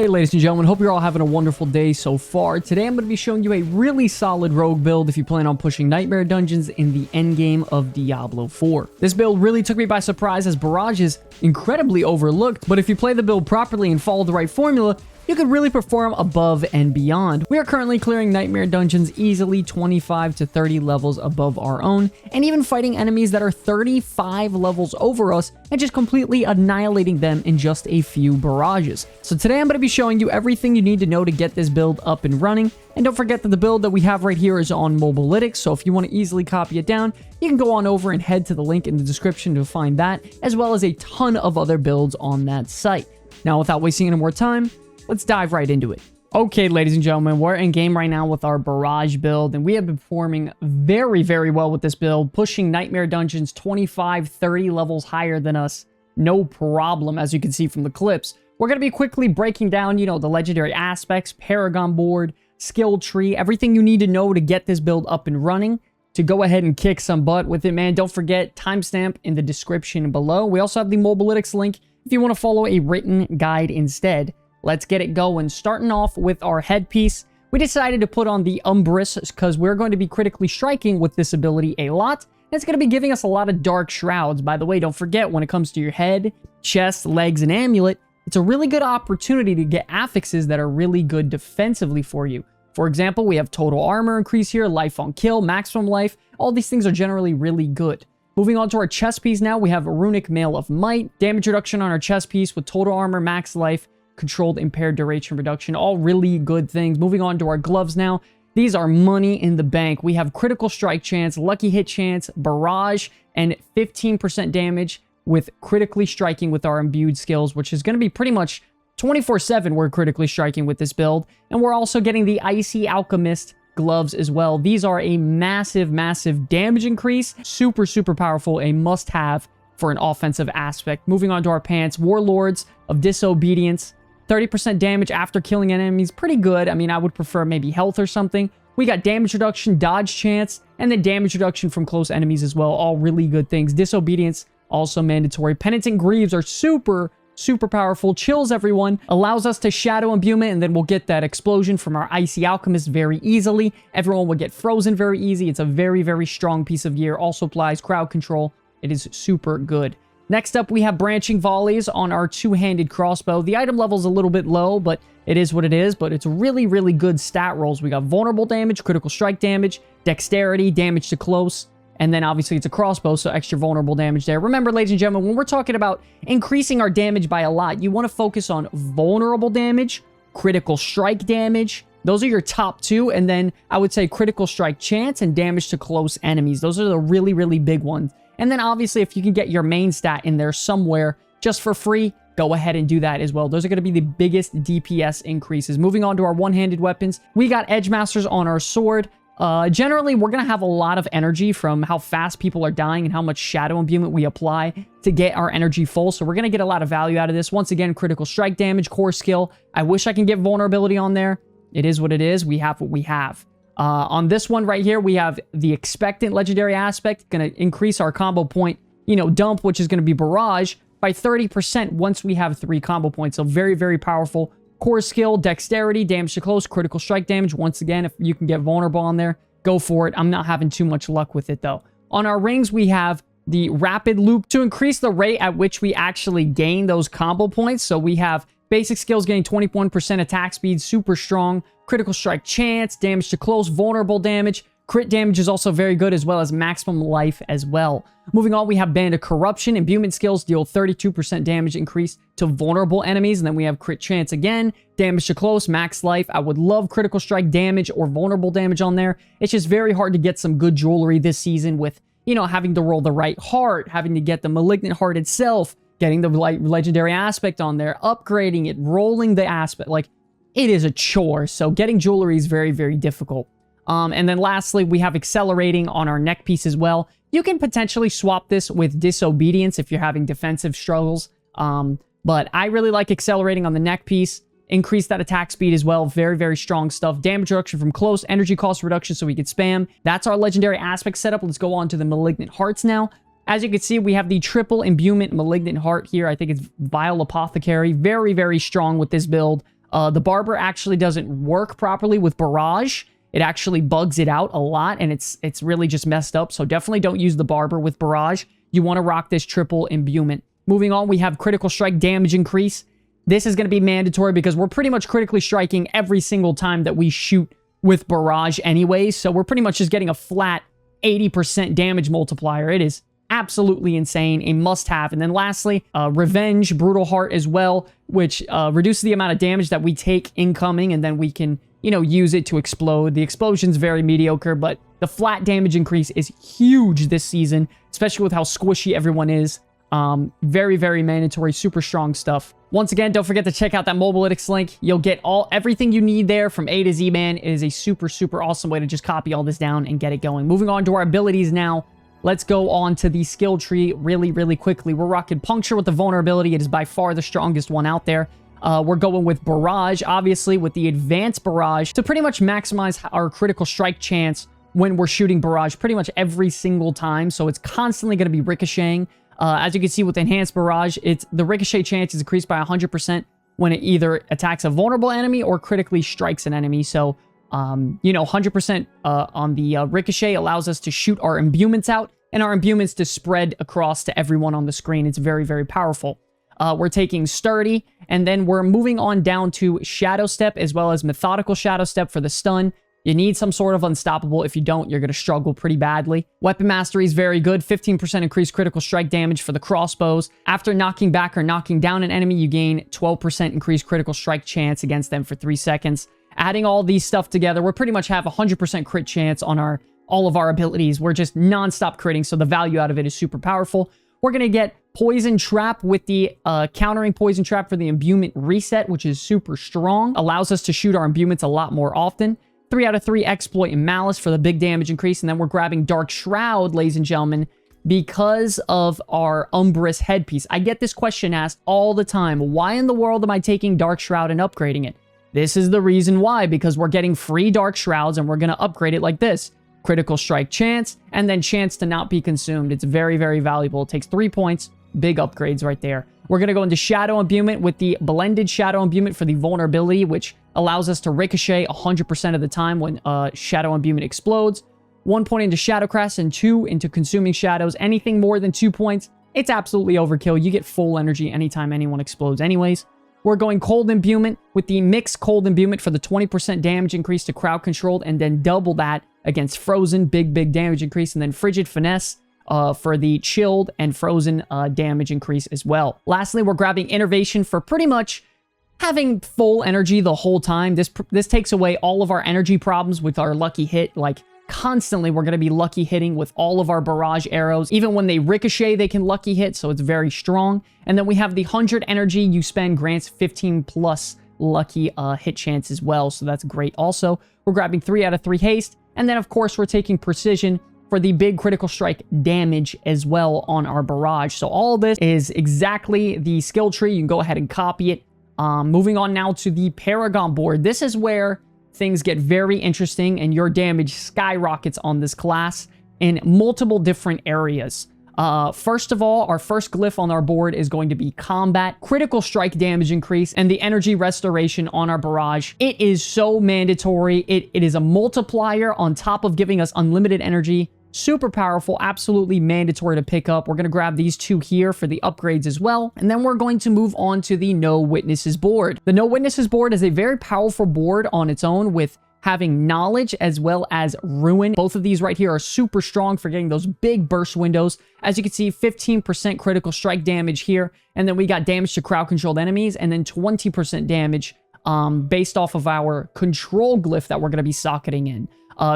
Hey ladies and gentlemen, hope you're all having a wonderful day so far. Today I'm going to be showing you a really solid rogue build if you plan on pushing nightmare dungeons in the endgame of Diablo 4. This build really took me by surprise as Barrage is incredibly overlooked, but if you play the build properly and follow the right formula, you could really perform above and beyond. We are currently clearing nightmare dungeons easily 25 to 30 levels above our own, and even fighting enemies that are 35 levels over us and just completely annihilating them in just a few barrages. So today I'm going to be showing you everything you need to know to get this build up and running. And don't forget that the build that we have right here is on Mobilytics, so if you want to easily copy it down, you can go on over and head to the link in the description to find that, as well as a ton of other builds on that site. Now, without wasting any more time, let's dive right into it. Okay, ladies and gentlemen, we're in game right now with our Barrage build, and we have been performing very, very well with this build, pushing nightmare dungeons 25, 30 levels higher than us. No problem, as you can see from the clips. We're going to be quickly breaking down, the legendary aspects, Paragon Board, skill tree, everything you need to know to get this build up and running, to go ahead and kick some butt with it, man. Don't forget, timestamp in the description below. We also have the Mobilytics link if you want to follow a written guide instead. Let's get it going. Starting off with our headpiece, we decided to put on the Umbrus because we're going to be critically striking with this ability a lot. And it's going to be giving us a lot of dark shrouds. By the way, don't forget, when it comes to your head, chest, legs, and amulet, it's a really good opportunity to get affixes that are really good defensively for you. For example, we have total armor increase here, life on kill, maximum life. All these things are generally really good. Moving on to our chest piece now, we have a Runic Mail of Might, damage reduction on our chest piece with total armor, max life, controlled impaired duration reduction, all really good things. Moving on to our gloves now. These are money in the bank. We have critical strike chance, lucky hit chance, barrage, and 15% damage with critically striking with our imbued skills, which is going to be pretty much 24/7 we're critically striking with this build. And we're also getting the Icy Alchemist gloves as well. These are a massive, massive damage increase. Super, super powerful. A must-have for an offensive aspect. Moving on to our pants. Warlords of Disobedience. 30% damage after killing enemies. Pretty good. I mean, I would prefer maybe health or something. We got damage reduction, dodge chance, and then damage reduction from close enemies as well. All really good things. Disobedience, also mandatory. Penitent Greaves are super, super powerful. Chills everyone. Allows us to shadow imbuement, and then we'll get that explosion from our Icy Alchemist very easily. Everyone will get frozen very easy. It's a very, very strong piece of gear. Also applies crowd control. It is super good. Next up, we have branching volleys on our two-handed crossbow. The item level is a little bit low, but it is what it is. But it's really, really good stat rolls. We got vulnerable damage, critical strike damage, dexterity, damage to close, and then obviously it's a crossbow, so extra vulnerable damage there. Remember, ladies and gentlemen, when we're talking about increasing our damage by a lot, you want to focus on vulnerable damage, critical strike damage. Those are your top two, and then I would say critical strike chance and damage to close enemies. Those are the really, really big ones. And then obviously, if you can get your main stat in there somewhere just for free, go ahead and do that as well. Those are going to be the biggest DPS increases. Moving on to our one-handed weapons, we got Edge Masters on our sword. Generally, we're going to have a lot of energy from how fast people are dying and how much shadow imbuement we apply to get our energy full. So we're going to get a lot of value out of this. Once again, critical strike damage, core skill. I wish I can get vulnerability on there. It is what it is. We have what we have. On this one right here, we have the expectant legendary aspect, going to increase our combo point, dump, which is going to be barrage, by 30% once we have 3 combo points. So very, very powerful. Core skill, dexterity, damage to close, critical strike damage. Once again, if you can get vulnerable on there, go for it. I'm not having too much luck with it though. On our rings, we have the rapid loop to increase the rate at which we actually gain those combo points. So we have basic skills getting 21% attack speed, super strong, critical strike chance, damage to close, vulnerable damage. Crit damage is also very good, as well as maximum life as well. Moving on, we have Band of Corruption. Imbuement skills deal 32% damage increase to vulnerable enemies. And then we have crit chance again, damage to close, max life. I would love critical strike damage or vulnerable damage on there. It's just very hard to get some good jewelry this season with, having to roll the right heart, having to get the Malignant Heart itself, getting the legendary aspect on there, upgrading it, rolling the aspect. Like, it is a chore. So getting jewelry is very, very difficult. And then lastly, we have accelerating on our neck piece as well. You can potentially swap this with disobedience if you're having defensive struggles. But I really like accelerating on the neck piece. Increase that attack speed as well. Very, very strong stuff. Damage reduction from close. Energy cost reduction so we can spam. That's our legendary aspect setup. Let's go on to the Malignant Hearts now. As you can see, we have the triple imbuement Malignant Heart here. I think it's Vile Apothecary. Very, very strong with this build. The Barber actually doesn't work properly with Barrage. It actually bugs it out a lot, and it's really just messed up. So definitely don't use the Barber with Barrage. You want to rock this triple imbuement. Moving on, we have critical strike damage increase. This is going to be mandatory because we're pretty much critically striking every single time that we shoot with Barrage anyways. So we're pretty much just getting a flat 80% damage multiplier. It is absolutely insane, a must-have. And then lastly, Revenge, Brutal Heart as well, which reduces the amount of damage that we take incoming, and then we can, you know, use it to explode. The explosion's very mediocre, but the flat damage increase is huge this season, especially with how squishy everyone is. Very, very mandatory, super strong stuff. Once again, don't forget to check out that Mobalytics link. You'll get everything you need there from A to Z, man. It is a super, super awesome way to just copy all this down and get it going. Moving on to our abilities now. Let's go on to the skill tree really, really quickly. We're rocking Puncture with the vulnerability. It is by far the strongest one out there. We're going with Barrage, obviously, with the Advanced Barrage to pretty much maximize our critical strike chance when we're shooting Barrage pretty much every single time. So it's constantly going to be ricocheting. As you can see with Enhanced Barrage, the ricochet chance is increased by 100% when it either attacks a vulnerable enemy or critically strikes an enemy. So, you know, 100% on the ricochet allows us to shoot our imbuements out and our imbuements to spread across to everyone on the screen. It's very, very powerful. We're taking Sturdy, and then we're moving on down to Shadow Step as well as Methodical Shadow Step for the stun. You need some sort of Unstoppable. If you don't, you're going to struggle pretty badly. Weapon Mastery is very good. 15% increased critical strike damage for the crossbows. After knocking back or knocking down an enemy, you gain 12% increased critical strike chance against them for 3 seconds. Adding all these stuff together, we pretty much have 100% crit chance on all of our abilities. We're just non-stop critting, so the value out of it is super powerful. We're going to get Poison Trap with the countering Poison Trap for the imbuement reset, which is super strong. Allows us to shoot our imbuements a lot more often. 3 out of 3 Exploit and Malice for the big damage increase. And then we're grabbing Dark Shroud, ladies and gentlemen, because of our Umbrous headpiece. I get this question asked all the time. Why in the world am I taking Dark Shroud and upgrading it? This is the reason why, because we're getting free Dark Shrouds and we're going to upgrade it like this. Critical strike chance, and then chance to not be consumed. It's very, very valuable. It takes 3 points. Big upgrades right there. We're going to go into Shadow Imbuement with the Blended Shadow Imbuement for the vulnerability, which allows us to ricochet 100% of the time when Shadow Imbuement explodes. 1 point into Shadow Crest and 2 into Consuming Shadows. Anything more than 2 points, it's absolutely overkill. You get full energy anytime anyone explodes anyways. We're going Cold Imbuement with the Mixed Cold Imbuement for the 20% damage increase to crowd controlled, and then double that against Frozen, big damage increase, and then Frigid Finesse for the chilled and frozen damage increase as well. Lastly, we're grabbing Innervation for pretty much having full energy the whole time. This takes away all of our energy problems with our lucky hit. Like, constantly we're going to be lucky hitting with all of our barrage arrows. Even when they ricochet, they can lucky hit, so it's very strong. And then we have the 100 energy you spend grants 15 plus lucky hit chance as well, so that's great. Also, we're grabbing 3 out of 3 haste, and then of course we're taking precision for the big critical strike damage as well on our barrage. So all of this is exactly the skill tree. You can go ahead and copy it. Moving on now to the Paragon Board. This is where things get very interesting and your damage skyrockets on this class in multiple different areas. First of all, our first glyph on our board is going to be Combat, critical strike damage increase, and the energy restoration on our barrage. It is so mandatory. It is a multiplier on top of giving us unlimited energy. Super powerful, absolutely mandatory to pick up. We're going to grab these 2 here for the upgrades as well. And then we're going to move on to the No Witnesses board. The No Witnesses board is a very powerful board on its own with having Knowledge as well as Ruin. Both of these right here are super strong for getting those big burst windows. As you can see, 15% critical strike damage here. And then we got damage to crowd-controlled enemies and then 20% damage based off of our control glyph that we're going to be socketing in.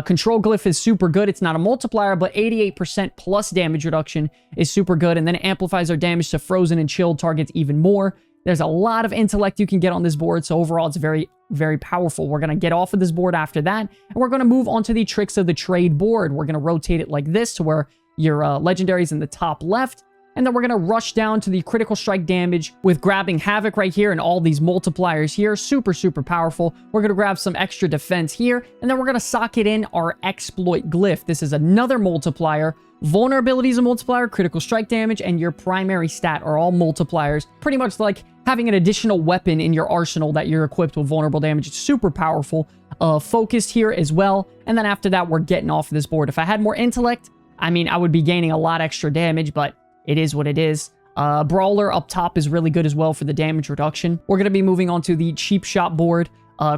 Control glyph is super good. It's not a multiplier, but 88% plus damage reduction is super good. And then it amplifies our damage to frozen and chilled targets even more. There's a lot of intellect you can get on this board. So overall, it's very, very powerful. We're going to get off of this board after that. And we're going to move on to the Tricks of the Trade board. We're going to rotate it like this to where your legendary is in the top left. And then we're going to rush down to the critical strike damage with grabbing Havoc right here and all these multipliers here. Super, super powerful. We're going to grab some extra defense here. And then we're going to socket in our Exploit glyph. This is another multiplier. Vulnerability is a multiplier, critical strike damage, and your primary stat are all multipliers. Pretty much like having an additional weapon in your arsenal that you're equipped with vulnerable damage. It's super powerful. Focused here as well. And then after that, we're getting off of this board. If I had more intellect, I mean, I would be gaining a lot extra damage, but it is what it is. Brawler up top is really good as well for the damage reduction. We're going to be moving on to the cheap shot board.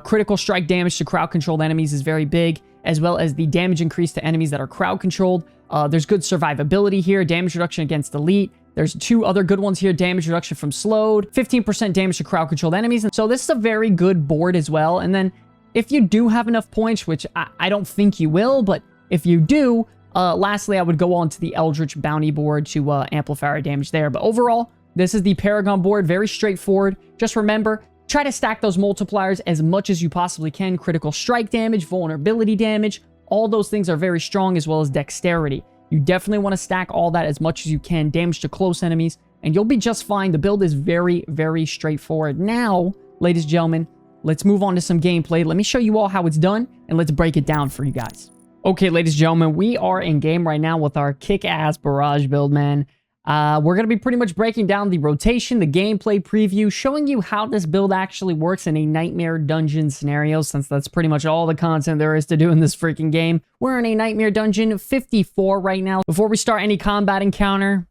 Critical strike damage to crowd-controlled enemies is very big, as well as the damage increase to enemies that are crowd-controlled. There's good survivability here, damage reduction against elite. There's 2 other good ones here, damage reduction from slowed, 15% damage to crowd-controlled enemies. And so this is a very good board as well. And then if you do have enough points, which I don't think you will, but if you do, lastly, I would go on to the Eldritch Bounty board to amplify our damage there. But overall, this is the Paragon board, very straightforward. Just remember, try to stack those multipliers as much as you possibly can. Critical strike damage, vulnerability damage, all those things are very strong, as well as dexterity. You definitely want to stack all that as much as you can, damage to close enemies, and you'll be just fine. The build is very, very straightforward. Now, ladies and gentlemen, let's move on to some gameplay. Let me show you all how it's done, and let's break it down for you guys. Okay, ladies and gentlemen, we are in game right now with our kick-ass Barrage build, man. We're going to be pretty much breaking down the rotation, the gameplay preview, showing you how this build actually works in a Nightmare Dungeon scenario, since that's pretty much all the content there is to do in this freaking game. We're in a Nightmare Dungeon 54 right now. Before we start any combat encounter,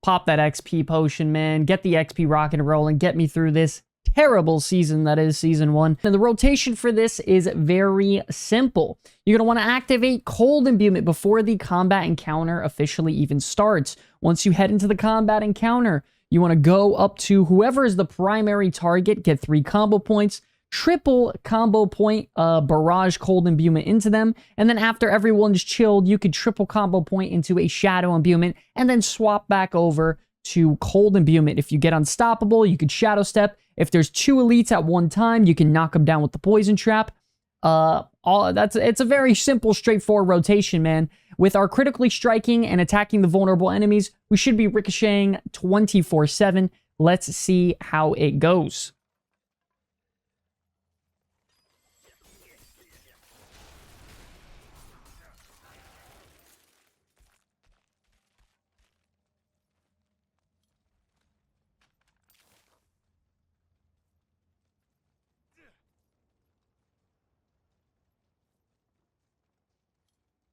pop that XP potion, man. Get the XP rocking and rolling. Get me through this terrible season that is Season 1. And the rotation for this is very simple. You're going to want to activate Cold Imbuement before the combat encounter officially even starts. Once you head into the combat encounter, you want to go up to whoever is the primary target, get 3 combo points, triple combo point Barrage Cold Imbuement into them, and then after everyone's chilled, you could triple combo point into a Shadow Imbuement, and then swap back over to Cold Imbuement. If you get Unstoppable, you could Shadow Step. If there's 2 elites at one time, you can knock them down with the Poison Trap. It's a very simple, straightforward rotation, man. With our critically striking and attacking the vulnerable enemies, we should be ricocheting 24/7. Let's see how it goes.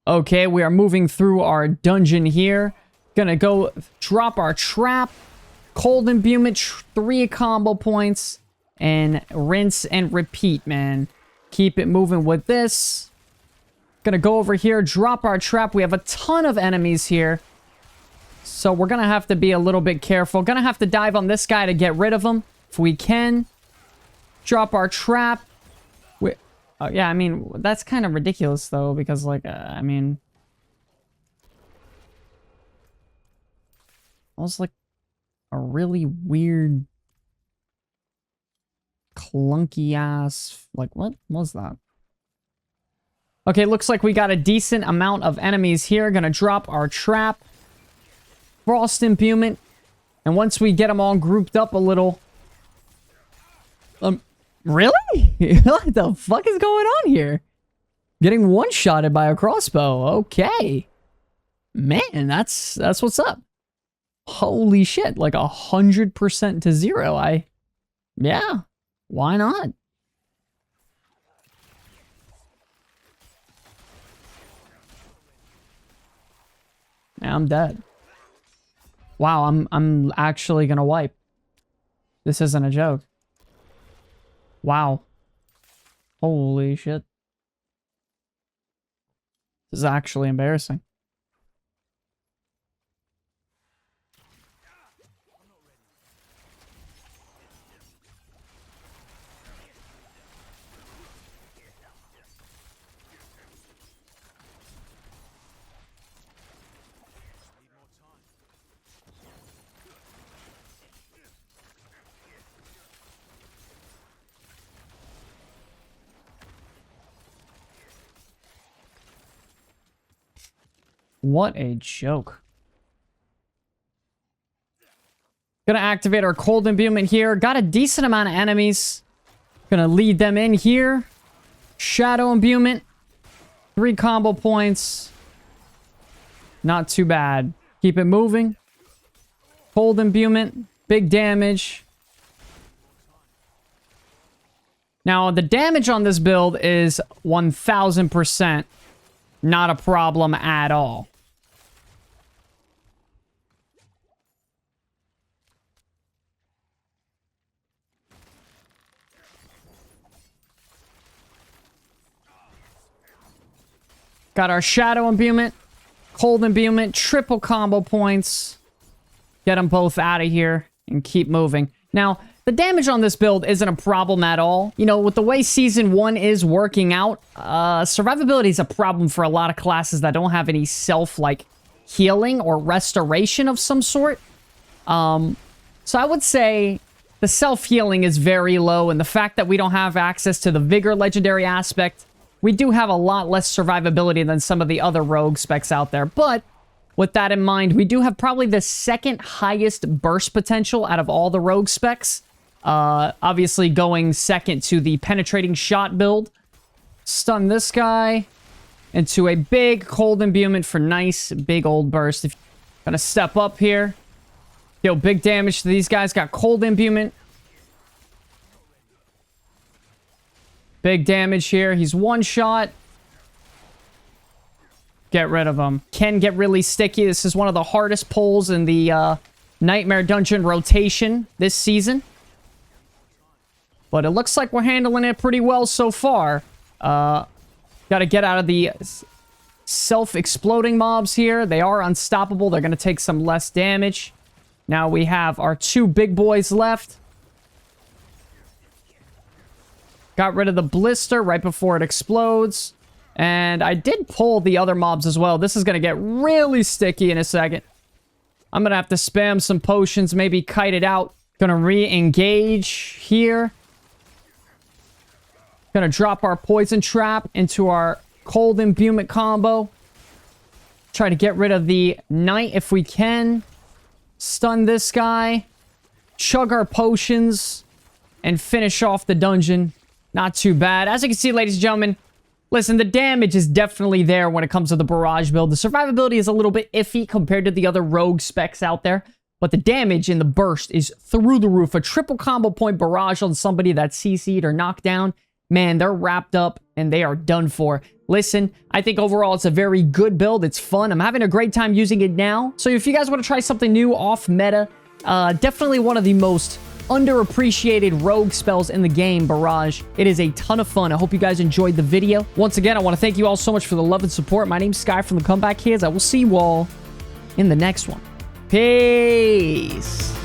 Okay, we are moving through our dungeon here. Gonna go drop our trap, Cold Imbuement, 3 combo points, and rinse and repeat, man. Keep it moving with this. Gonna go over here, drop our trap. We have a ton of enemies here, so we're gonna have to be a little bit careful. Gonna have to dive on this guy to get rid of him if we can. Drop our trap. Yeah, I mean, that's kind of ridiculous, though, because, like, I mean... That was, like, a really weird... clunky-ass... Like, what was that? Okay, looks like we got a decent amount of enemies here. Gonna drop our trap. Frost Imbuement. And once we get them all grouped up a little... Really? What the fuck is going on here? Getting one-shotted by a crossbow. Okay. Man, that's what's up. Holy shit. Like 100% to 0. Yeah. Why not? Now I'm dead. Wow, I'm actually gonna wipe. This isn't a joke. Wow. Holy shit. This is actually embarrassing. What a joke. Gonna activate our Cold Imbuement here. Got a decent amount of enemies. Gonna lead them in here. Shadow Imbuement. 3 combo points. Not too bad. Keep it moving. Cold Imbuement. Big damage. Now, the damage on this build is 1000% not a problem at all. Got our Shadow Imbuement, Cold Imbuement, triple combo points. Get them both out of here and keep moving. Now, the damage on this build isn't a problem at all. You know, with the way Season 1 is working out, survivability is a problem for a lot of classes that don't have any self, healing or restoration of some sort. So I would say the self-healing is very low, and the fact that we don't have access to the Vigor legendary aspect, we do have a lot less survivability than some of the other rogue specs out there. But with that in mind, we do have probably the second highest burst potential out of all the rogue specs. Obviously going second to the penetrating shot build. Stun this guy into a big cold imbuement for nice big old burst. If you're gonna step up here, deal big damage to these guys. Got cold imbuement. Big damage here. He's one shot. Get rid of him. Can get really sticky. This is one of the hardest pulls in the Nightmare Dungeon rotation this season. But it looks like we're handling it pretty well so far. Got to get out of the self-exploding mobs here. They are unstoppable. They're going to take some less damage. Now we have our two big boys left. Got rid of the blister right before it explodes. And I did pull the other mobs as well. This is going to get really sticky in a second. I'm going to have to spam some potions, maybe kite it out. Going to re-engage here. Going to drop our poison trap into our cold imbuement combo. Try to get rid of the knight if we can. Stun this guy. Chug our potions. And finish off the dungeon. Not too bad. As you can see, ladies and gentlemen, listen, the damage is definitely there when it comes to the Barrage build. The survivability is a little bit iffy compared to the other rogue specs out there. But the damage in the burst is through the roof. A triple combo point Barrage on somebody that's CC'd or knocked down. Man, they're wrapped up and they are done for. Listen, I think overall it's a very good build. It's fun. I'm having a great time using it now. So if you guys want to try something new off meta, definitely one of the most underappreciated rogue spells in the game, Barrage. It is a ton of fun. I hope you guys enjoyed the video. Once again, I want to thank you all so much for the love and support. My name's Sky from the Comeback Kids. I will see you all in the next one. Peace.